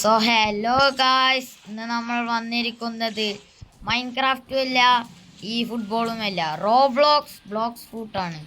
So hello guys, ഇന്ന് നമ്മൾ വന്നിരിക്കുന്നത് മൈൻക്രാഫ്റ്റും അല്ല ഈ ഫുട്ബോളുമല്ല, റോബ്ലോക്സ് ബ്ലോക്സ് ഫൂട്ടാണ്.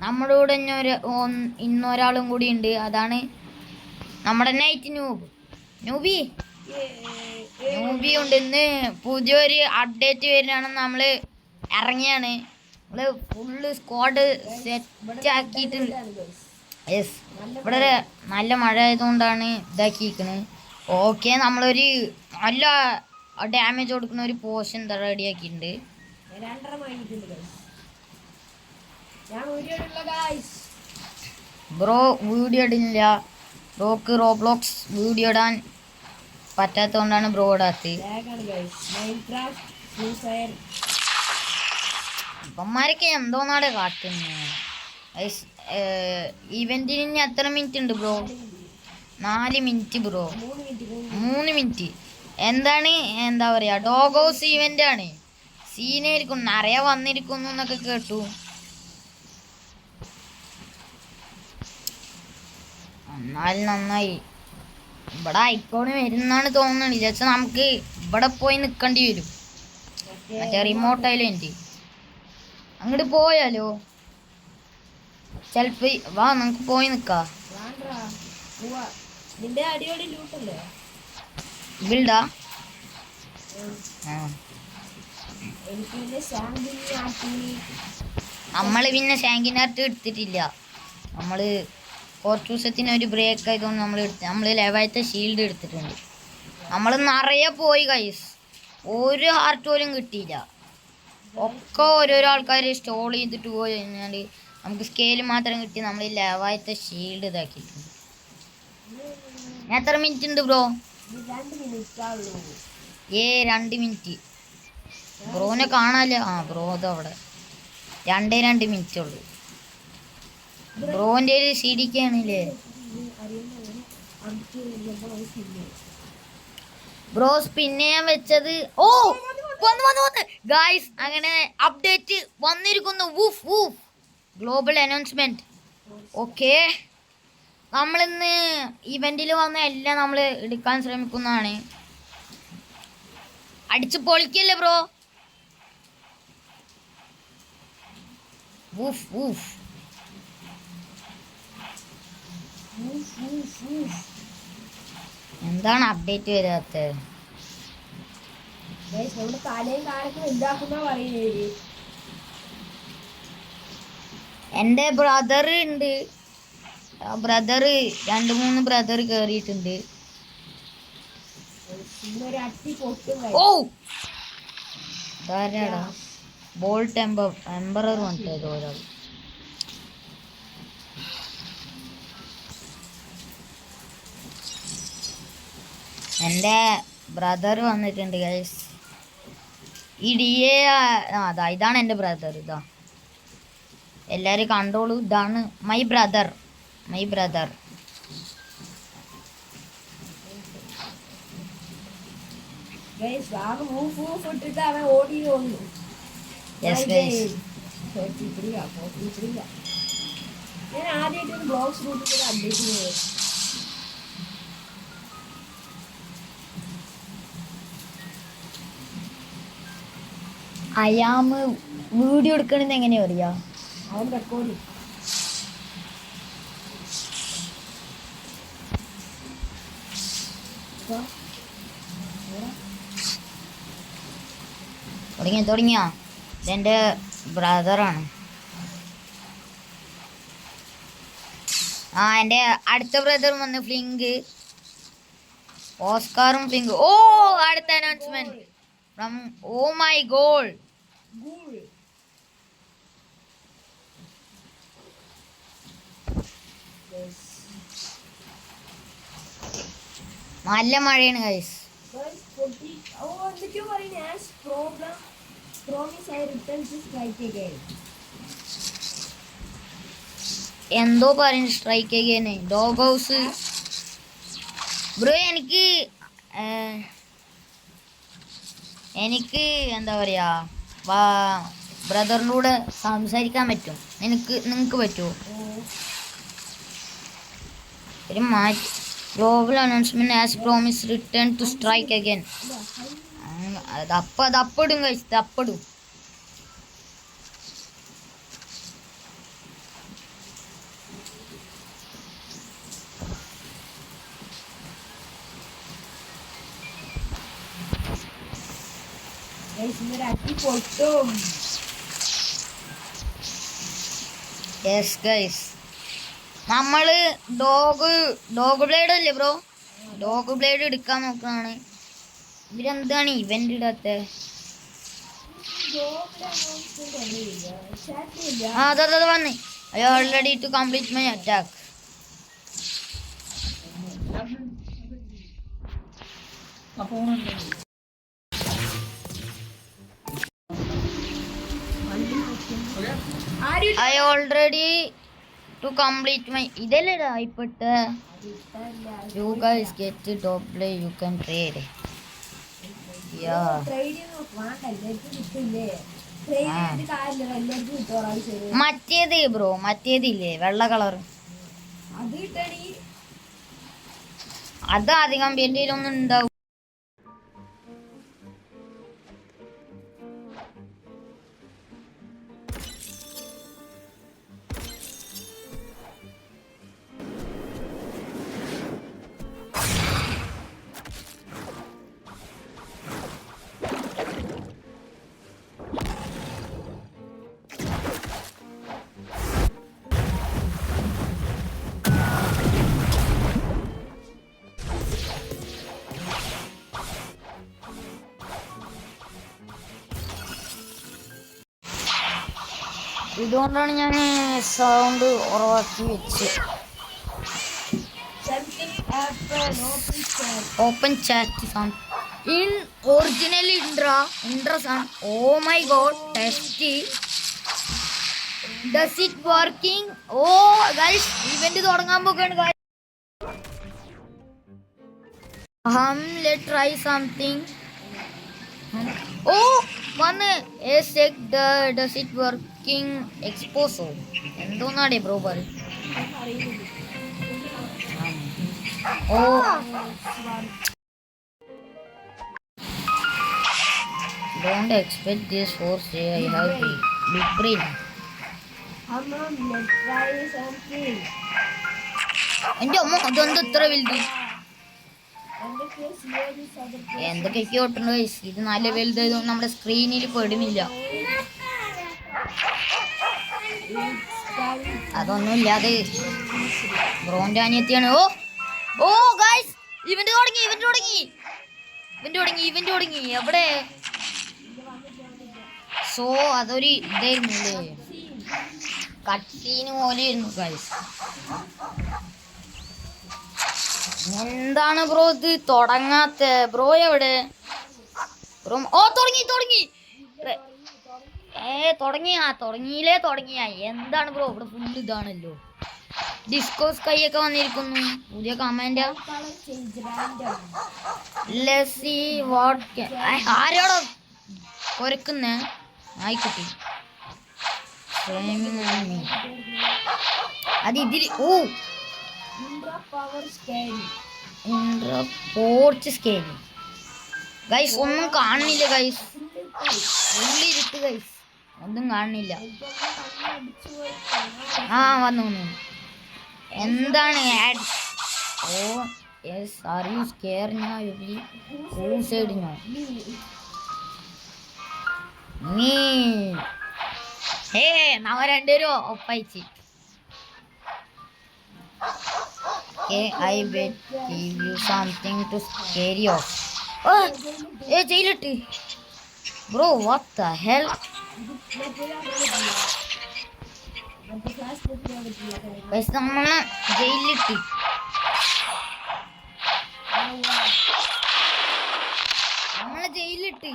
നമ്മുടെ കൂടെ ഇന്നൊരാളും കൂടി ഉണ്ട്. അതാണ് നമ്മുടെ നൈറ്റ് നൂബി ഉണ്ട്. ഇന്ന് പുതിയൊരു അപ്ഡേറ്റ് വരുന്നതാണ്. നമ്മൾ ഇറങ്ങിയാണ്. നമ്മൾ ഫുള്ള് സ്ക്വാഡ് സെറ്റ് ആക്കിയിട്ടുണ്ട്. യെസ്, ഇവിടെ നല്ല മഴ ആയതുകൊണ്ടാണ് ഇതാക്കിയിരിക്കുന്നത്. ഓക്കെ, നമ്മളൊരു നല്ല ഡാമേജ് കൊടുക്കുന്ന ഒരു പോർഷൻ റെഡിയാക്കിയിട്ടുണ്ട്. ബ്രോ വീഡിയോ ഇടില്ല. ബ്രോക്ക് റോബ്ലോക്സ് വീഡിയോ ഇടാൻ പറ്റാത്തതുകൊണ്ടാണ് ബ്രോ ഇടാത്തത്. ഇപ്പന്മാരൊക്കെ എന്തോന്നാടെ കാട്ടുന്നത്. ഇവന്റിന് എത്ര മിനിറ്റ് ഉണ്ട് ബ്രോ? 4 minute bro. 3 മിനിറ്റ്. എന്താ പറയാ, ഡോഗ് ഹൗസ് ഇവന്റ് ആണ്. സീനായിരിക്കും, നിറയെ വന്നിരിക്കുന്നു എന്നൊക്കെ കേട്ടു. എന്നാലും നന്നായി. ഇവിടെ ഐക്കോണ് വരുന്നാണ് തോന്നുന്നത്. ജസ്റ്റ് നമുക്ക് ഇവിടെ പോയി നിൽക്കേണ്ടി വരും. മറ്റേ റിമോട്ട് ഐലൻഡ് അങ്ങോട്ട് പോയാലോ? ചെലപ്പോ വാ, നമുക്ക് പോയി നിക്കാം. ബിൽഡാ നമ്മള് പിന്നെ ഷാങ്കിനാർട്ട് എടുത്തിട്ടില്ല. നമ്മള് കുറച്ച് ദിവസത്തിന് ഒരു ബ്രേക്ക് ആയതുകൊണ്ട് നമ്മള് ലെവലത്തെ ഷീൽഡ് എടുത്തിട്ടുണ്ട്. നമ്മൾ നിറയെ പോയി ഗൈസ്, ഒരു ഹാർട്ട് പോലും കിട്ടിയില്ല. ഒക്കെ ഓരോരോ ആൾക്കാർ സ്റ്റോൾ ചെയ്തിട്ട് പോയി കഴിഞ്ഞാൽ നമുക്ക് സ്കെയിൽ മാത്രം കിട്ടി. നമ്മൾ ലെവലത്തെ ഷീൽഡ് ഇതാക്കിയിട്ടുണ്ട്. എത്ര മിനിറ്റ് ഉണ്ട് ബ്രോ? 2 മിനിറ്റ്. ബ്രോനെ കാണാല്ല. ബ്രോ അതവിടെ 2 മിനിറ്റ് ഉള്ളു. ബ്രോന്റെ ഒരു സിഡിക്കാണില്ലേ ബ്രോ സ്പിന്നെ ഞാൻ വെച്ചത്. വന്നു ഗായ്സ്, അങ്ങനെ അപ്ഡേറ്റ് വന്നിരിക്കുന്നു. Global announcement. ഓക്കെ, നമ്മളിന്ന് ഇവന്റിൽ വന്ന എല്ലാം നമ്മൾ എടുക്കാൻ ശ്രമിക്കുന്നതാണ്. അടിച്ച് പൊളിക്കല്ലേ ബ്രോ? എന്താണ് അപ്ഡേറ്റ് വരാത്തത്? എൻ്റെ ബ്രദർ ഉണ്ട്. ബ്രദർ 2-3 ബ്രദർ കേറിയിട്ടുണ്ട്. ബോൾട്ട് എംബറർ വന്നിട്ട് ഒരാൾ. എൻ്റെ ബ്രദർ വന്നിട്ടുണ്ട് ഗൈസ്. ഈ ഇതാണ് എൻ്റെ ബ്രദർ. എല്ലാവരും കണ്ടോളൂ. ഇതാണ് മൈ ബ്രദർ. അയാമ് വീഡിയോ എടുക്കണെന്ന് എങ്ങനെയാ അറിയാ? അവൻ റെക്കോർഡ് തുടങ്ങിയാ. ഇതെൻ്റെ ബ്രദറാണ്. എൻ്റെ അടുത്ത ബ്രദർ വന്ന് ഫ്ലിങ്ക്, ഓസ്കാറും ഫ്ലിങ്ക്. അടുത്ത അനൗൺസ്മെന്റ് ഫ്രം മൈ ഗോൾ. നല്ല മഴയാണ് ഗൈസ്. എന്തോ പറയുന്നു strike again. Dog house bro, എനിക്ക് എന്താ പറയാ, ബ്രദറിൻ്റെ കൂടെ സംസാരിക്കാൻ പറ്റും. നിങ്ങൾക്ക് പറ്റുമോ? ഒരു Global announcement as promised return to strike again. അതപ്പടും guys, തപ്പടും. യെസ് ഗൈസ്, നമ്മള് ഡോഗ് ബ്ലേഡ് അല്ലേ ബ്രോ, ഡോഗ് ബ്ലേഡ് എടുക്കാൻ നോക്കുകയാണ്. ഇവരെന്താണ് ഇവന്റ് ഇടാത്ത? അതെ വന്നേ. I already to complete my attack. I already to complete my ഇതല്ലേ ഇപ്പോട്ട്. You guys get to double, you can trade. മറ്റേത് ബ്രോ, മറ്റേതില്ലേ വെള്ള കളർ, അത് അധികം പേരുടെ ഒന്നും ഉണ്ടാവും. ഇതുകൊണ്ടാണ് ഞാൻ സൗണ്ട് ഉറവാക്കി വെച്ച്. Open chat sound in original intro sound. Oh my god, test does it working? Oh guys, event തുടങ്ങാൻ പോകാണ് guys. Let try something. Oh വന്ന് ഡസ് ഇറ്റ് വർക്കിംഗ് എക്സ്പോസോ എന്തോന്നാടേ ബ്രോ പറയും. Oh don't expect this for say I have big brain. എന്റെ അമ്മ അതൊന്നും ഇത്ര വലുത്. എന്തൊക്കെയൊക്കെയോ ഒട്ടുണ്ട് ഗൈസ്. ഇത് നല്ല വലുതായതുകൊണ്ട് നമ്മുടെ സ്ക്രീനിൽ പെടുന്നില്ല. അതൊന്നുമില്ലാതെ ബ്രോന്റെ അനിയത്തിയാണ്. ഓ ഗൈസ്, ഇവന്റ് തുടങ്ങി. എവിടെ? സോ അതൊരു ഇതായിരുന്നില്ലേ, കട്ടീന് പോലെയായിരുന്നു ഗൈസ്. എന്താണ് ബ്രോ ഇത് തുടങ്ങാത്ത? ബ്രോ എവിടെ ബ്രോ? ഓ തുടങ്ങി. തുടങ്ങിയ എന്താണ് ബ്രോ? ഇവിടെ ഫുൾ ഇതാണല്ലോ. ഡിസ്കോ സ്കൈ ഒക്കെ വന്നിരിക്കുന്നു. പുതിയ കമന്റ്. ആരോടോ കൊരക്കുന്നേ? ആയിക്കോട്ടെ. അത് ഇതിൽ ഗൈസ് ഒന്നും കാണുന്നില്ല ഗൈസ്. ഉള്ളിരുട്ട് ഗൈസ്, ഒന്നും കാണുന്നില്ല. വന്നു. എന്താണ് ad? Oh yes, are you scare now? You be suicide now. നീ നമ്മ രണ്ടുപേരും ഒപ്പയച്ച്. I bet give you something to scare you off. ജയിലിട്ട് ബ്രോ, what the hell? നമ്മളെ ജയിലിട്ട്.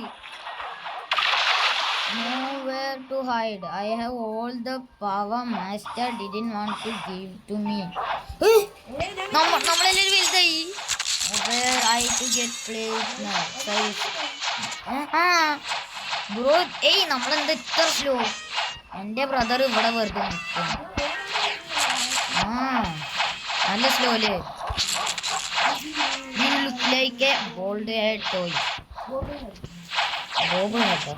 Nowhere to hide. I have all the power master didn't want to give to me. നമ്മളെല്ലാരും വലുതായി. Where I to get played now. Bro നമ്മളെന്താ ഇത്ര slow? എൻ്റെ brother ഇവിടെ വെറുതെ നിൽക്കും. നല്ല സ്ലോ അല്ലേ? Make a bold head toy. Bobble head.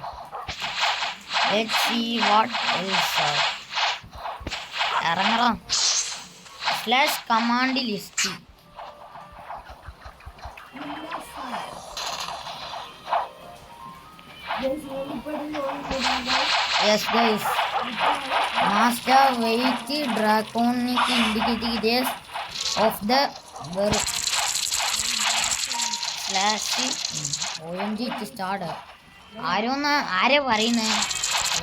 Let's see what else are. ഇറങ്ങടാ. Slash command list. Yes guys, master weight draconic indicating days of the birth slash OMG it started. ആരെ പറയുന്നേ?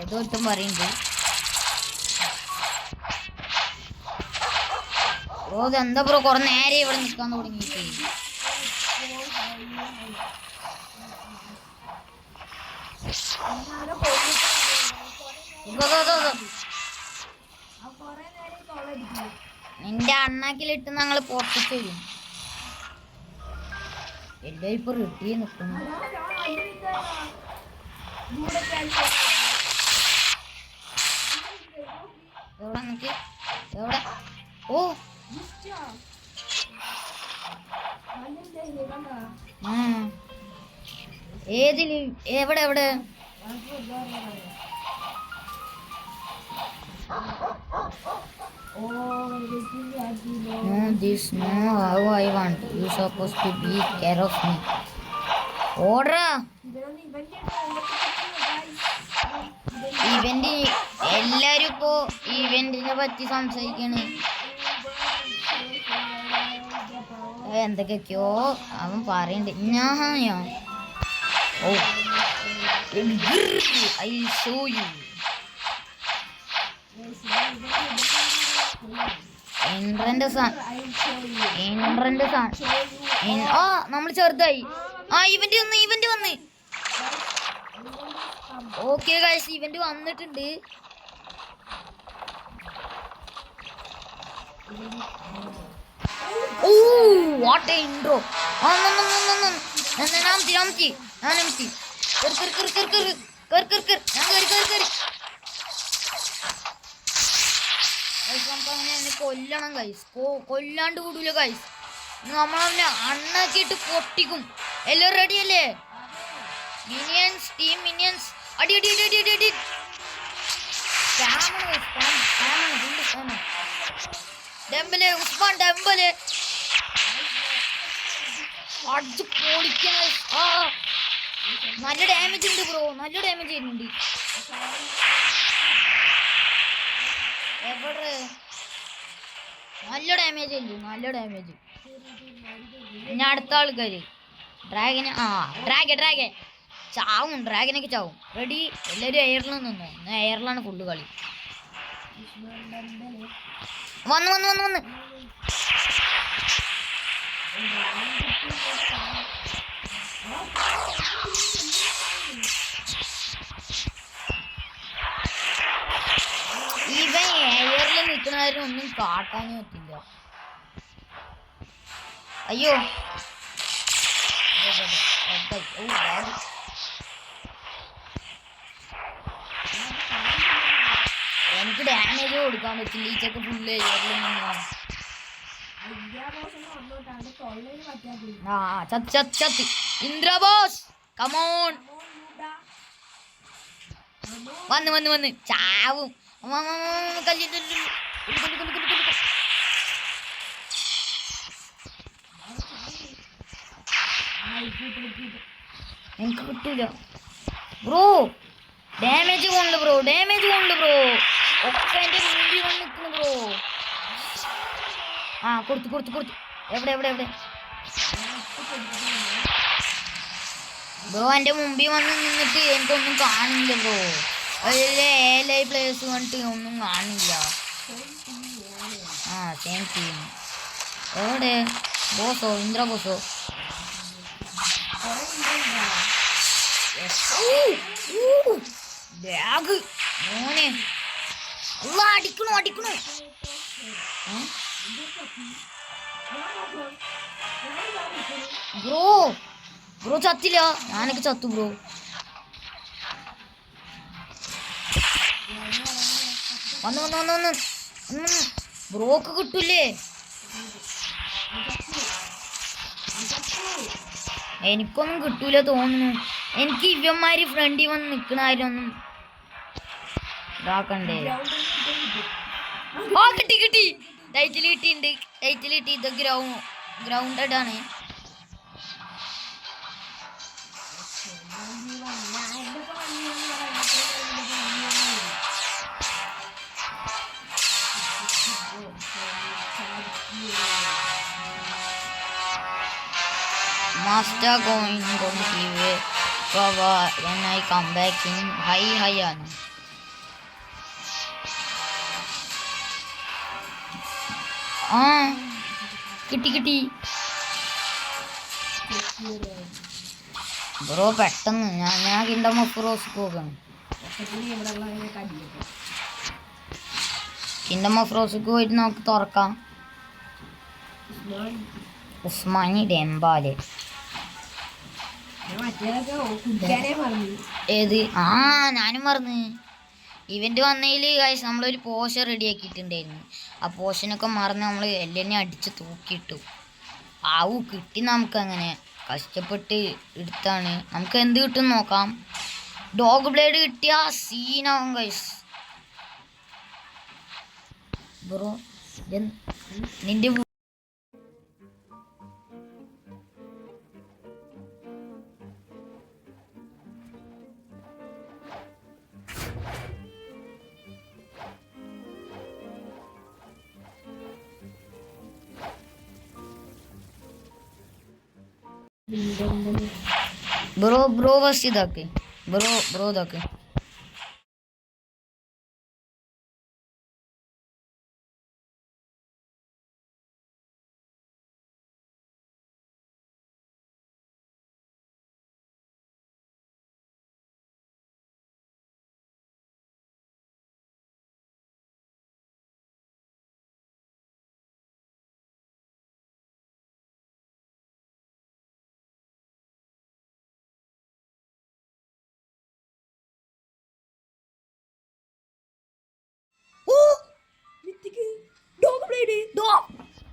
ഏതോ ഒട്ടും പറയുന്നുണ്ട്. ബ്രോ ഇതെന്താ bro കുറെ നേരെ ഇവിടെ നിൽക്കാൻ തുടങ്ങിയിട്ട്? നിന്റെ അണ്ണാക്കിലിട്ട് ഞങ്ങൾ പൊട്ടിച്ചു തരും. എല്ലാം ഇപ്പൊ റെഡി നിൽക്കുന്നു. എവിടെ നിനക്ക്? എവിടെ? ഓ ഏതില്? എവിടെ എവിടെ? No, this no how I want. You supposed to be care of me. Order. Event എല്ലാരും ഇപ്പോ ഇവന്റിനെ പറ്റി സംസാരിക്കണേ. എന്തൊക്കെയോ അവൻ പറയണ്ട്. ഞാൻ ഓ I show you. ആ നമ്മൾ ചെറുതായി. ആ ഇവന്റ് വന്ന്. ഓക്കെ ഗൈസ് ഇവന്റ് വന്നിട്ടുണ്ട്. Oh what a intro. കൊല്ലണം ഗൈസ്. കൊല്ലാണ്ട് കൂടൂല ഗൈസ്. നമ്മളവനെ അണ്ണാക്കിയിട്ട് പൊട്ടിക്കും. എല്ലാവരും റെഡി അല്ലേ? മിനിയൻസ് ടീം മിനിയൻസ് അടി അടി അടി അടി അടി. ഡെമ്പലെ ഉസ്മാൻ ഡെമ്പലെ അടിച്ച് പൊളിക്കണ. ആ നല്ല ഡാമേജ് ഉണ്ട് ബ്രോ. നല്ല ഡാമേജ് ചെയ്യുന്നുണ്ട്. എവിടെ? നല്ല ഡാമേജ് ഉണ്ട്. നല്ല ഡാമേജ്. ഇനി അടുത്ത ആൾക്കാര് ഡ്രാഗന്. ഡ്രാഗൻ ചാവും. ഡ്രാഗനൊക്കെ ചാവും. റെഡി? എല്ലാവരും എയറിൽ നിന്നോ. എയറിലാണ് ഫുള്ള് കളി. വന്ന് ഇവൻ എയറിൽ നിൽക്കുന്നവരും ഒന്നും കാട്ടാനേ പറ്റില്ല. അയ്യോ എനിക്ക് ഡാമേജ് കൊടുക്കാൻ പറ്റില്ല. ഈ ചെക്ക് ഫുള്ള് എയറിൽ നിന്നാണ്. ചത്തി ഇന്ദ്രബോസ് കമോൺ. വന്ന് ചാവും. എനിക്ക് കിട്ടൂല ബ്രോ. ഡാമേജ് കൊണ്ട് ബ്രോ. ഒക്കെ എന്റെ മുമ്പിൽ വന്ന് നിൽക്കുന്നു ബ്രോ. ആ കൊടുത്തു. എവിടെ ബ്രോ? എന്റെ മുമ്പിൽ വന്ന് നിന്നിട്ട് എനിക്കൊന്നും കാണില്ല ബ്രോ. LA പ്ലേസ് കണ്ടിട്ട് ഒന്നും കാണില്ല. ആ സെയിം ടീം. എവിടെ? ബോസോ? ഇന്ദ്ര ബോസോ? ബാഗ് മോനെ അടിക്കണു. ബ്രോ ചത്തില്ല. ഞാനൊക്കെ ചത്തു ബ്രോ. വന്ന് ബ്രോക്ക് കിട്ടൂലേ? എനിക്കൊന്നും കിട്ടൂല തോന്നുന്നു. എനിക്ക് ഇവന്മാര് ഫ്രണ്ടിൽ വന്ന് നിക്കണ കാര്യമൊന്നും ഇതാക്കണ്ടേ. ആ കിട്ടി കിട്ടി, ടൈറ്റിൽ കിട്ടിയിട്ടുണ്ട്, ടൈറ്റിൽ കിട്ടി. ഇത് ഗ്രൗണ്ടഡ് ആണ്. Master going give it cover when I come back in high ആണ്. ആ കിട്ടി ബ്രോ. പെട്ടെന്ന് ഞാൻ കിങ്ഡം ഓഫ് റോസ് പോകാണ്. കിങ്ഡം ഓഫ് റോസ് പോയിട്ട് നമുക്ക് തുറക്കാം. ഉസ്മാനി ഡെംബാലെ ഏത്? ആ ഞാനും മറന്ന്. ഇവന്റ് വന്നതിൽ നമ്മളൊരു പോഷൻ റെഡി ആക്കിയിട്ടുണ്ടായിരുന്നു. ആ പോഷനൊക്കെ മറന്ന് നമ്മൾ എല്ലാവരെയും അടിച്ച് തൂക്കിയിട്ടു. ആവു കിട്ടി നമുക്ക്. അങ്ങനെ കഷ്ടപ്പെട്ട് എടുത്താണ്. നമുക്ക് എന്ത് കിട്ടും നോക്കാം. ഡോഗ് ബ്ലേഡ് കിട്ടിയ സീനാവും ഗൈസ്. ബ്രോ നിന്റെ ബ്രോ ഫസ്റ്റ് ഇതാക്ക്. ബ്രോ ഇതാക്ക്.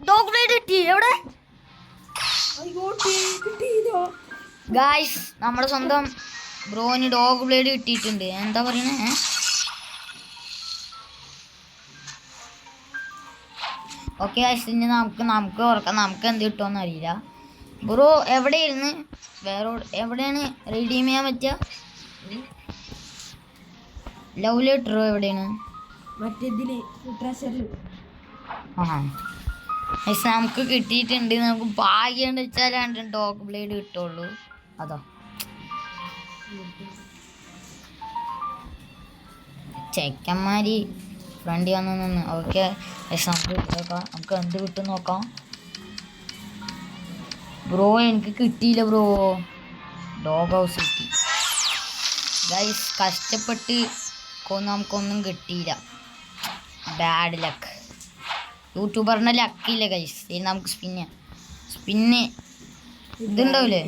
ഡോഗ് ബ്ലേഡ് കിട്ടി. എവിടെ ഗായ്സ്? നമ്മുടെ സ്വന്തം ബ്രോന് ഡോഗ് ബ്ലേഡ് കിട്ടിയിട്ടുണ്ട്. എന്താ പറയണേ? ഓക്കെ ഗായ്സ്, ഇനി നമുക്ക് ഓർക്കാം. നമുക്ക് എന്ത് കിട്ടുമെന്ന് അറിയില്ല. ബ്രോ എവിടെയായിരുന്നു? എവിടെയാണ് റീഡീം ചെയ്യാൻ പറ്റുക? ലവ് ലെറ്ററോ എവിടെയാണ്? നമുക്ക് കിട്ടിയിട്ടുണ്ട്. നമുക്ക് ഭാഗ്യം വെച്ചാലാണ് ഡോഗ് ബ്ലേഡ് കിട്ടുള്ളൂ. അതോ ചെക്കന്മാര് ഫ്രണ്ടി വന്ന് നിന്ന്. ഓക്കെ നമുക്ക് എന്ത് കിട്ടും നോക്കാം. ബ്രോ എനിക്ക് കിട്ടിയില്ല ബ്രോ. ഡോഗ് ഹൗസ് കിട്ടി ഗൈസ്. കഷ്ടപ്പെട്ട് നമുക്കൊന്നും കിട്ടിയില്ല. Bad luck. യൂട്യൂബറിൻ്റെ ലക്കില്ല ഗൈസ്. ഇനി നമുക്ക് സ്പിന്ന് ഇതുണ്ടാവില്ലേ?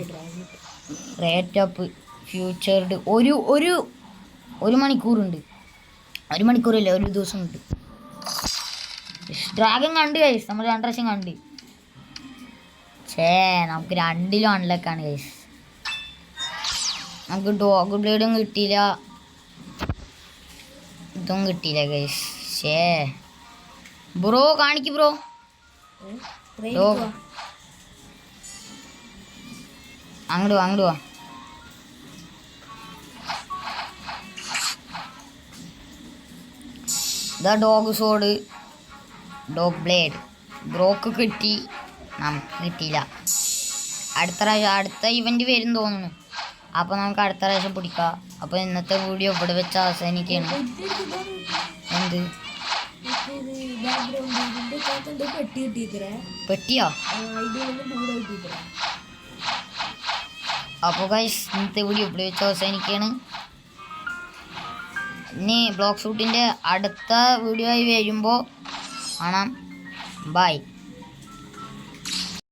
റേറ്റ് അപ്പ് ഫ്യൂച്ചർഡ് ഒരു മണിക്കൂറുണ്ട്. 1 മണിക്കൂറില്ല, ഒരു ദിവസം ഉണ്ട്. ഡ്രാഗൺ കണ്ട് ഗൈസ്. നമ്മൾ 2 പ്രാവശ്യം കണ്ട്. നമുക്ക് 2ലും അൺലക്കാണ് ഗൈസ്. നമുക്ക് ഡോഗ് ബ്ലേഡും കിട്ടിയില്ല, ഇതും കിട്ടിയില്ല ഗൈസ്. ബ്രോ കാണിക്ക് ബ്രോ. അങ്ങോട്ട് വാ. ഇതാ ഡോഗ് സോഡ്, ഡോഗ് ബ്ലേഡ്. ബ്രോക്ക് കിട്ടി, നമുക്ക് കിട്ടിയില്ല. അടുത്ത ഇവന്റ് വരും തോന്നുന്നു. അപ്പോൾ നമുക്ക് അടുത്ത പ്രാവശ്യം പിടിക്കാം. അപ്പോൾ ഇന്നത്തെ വീഡിയോ ഇവിടെ വെച്ച് അവസാനിക്കുകയാണ്. എന്ത് പെട്ടിയോ? അപ്പോൾ ഗൈസ് ഇന്നത്തെ വീഡിയോ ഇവിടെ വെച്ച് അവസാനിക്കുകയാണ്. ഇനി ബ്ലോക്ക് ഷൂട്ടിൻ്റെ അടുത്ത വീഡിയോ ആയി വരുമ്പോൾ കാണാം. ബൈ.